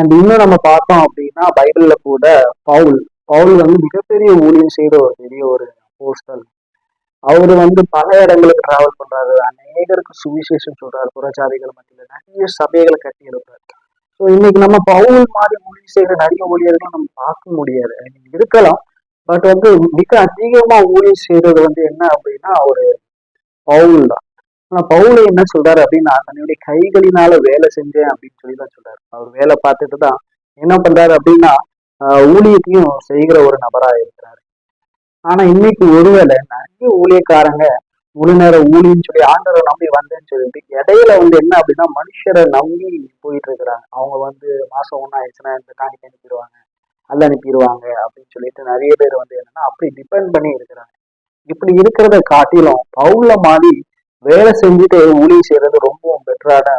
And இன்னும் நம்ம பார்த்தோம் அப்படின்னா பைபிள்ல கூட பவுல் பவுல் வந்து மிகப்பெரிய ஊழியம் செய்த ஒரு பெரிய ஒரு போஸ்டல். அவரு வந்து பல இடங்களுக்கு டிராவல் பண்றாரு, அநேகருக்கு சுவிசேஷம் சொல்றாரு, புறஜாதிகள் மத்தியில நிறைய சபைகளை கட்டி எழுப்புறாரு. ஸோ இன்னைக்கு நம்ம பவுல் மாதிரி ஊழியம் செய்யற நிறைய ஊழியர்கள் நம்ம பார்க்க முடியாது, இருக்கலாம். பட் வந்து மிக அதிகமா ஊழியம் செய்யறது வந்து என்ன அப்படின்னா ஒரு பவுல் தான். ஆனா பவுல் என்ன சொல்றாரு அப்படின்னா, தன்னுடைய கைகளினால வேலை செஞ்சேன் அப்படின்னு சொல்லி தான் சொல்றாரு. அவர் வேலை பார்த்துட்டு தான் என்ன பண்றாரு அப்படின்னா ஊழியத்தையும் செய்கிற ஒரு நபரா இருக்கிறாரு. ஆனா இன்னைக்கு ஒருவேளை நிறைய ஊழியக்காரங்க முழு நேர ஊழியன்னு சொல்லி ஆண்டவரை நம்பி வந்தேன்னு சொல்லிட்டு இடையில வந்து என்ன அப்படின்னா மனுஷரை நம்பி போயிட்டு இருக்கிறாங்க. அவங்க வந்து மாசம் ஒண்ணு ஆயிடுச்சுன்னா இந்த காணிக்கை அனுப்பிடுவாங்க, அல்ல அனுப்பிடுவாங்க அப்படின்னு சொல்லிட்டு நிறைய பேர் வந்து என்னன்னா அப்படி டிபெண்ட் பண்ணி இருக்கிறாங்க. இப்படி இருக்கிறத காட்டிலும் பவுல மாதிரி வேலை செஞ்சுட்டு ஊழியம் செய்யறது ரொம்பவும் பெட்டரான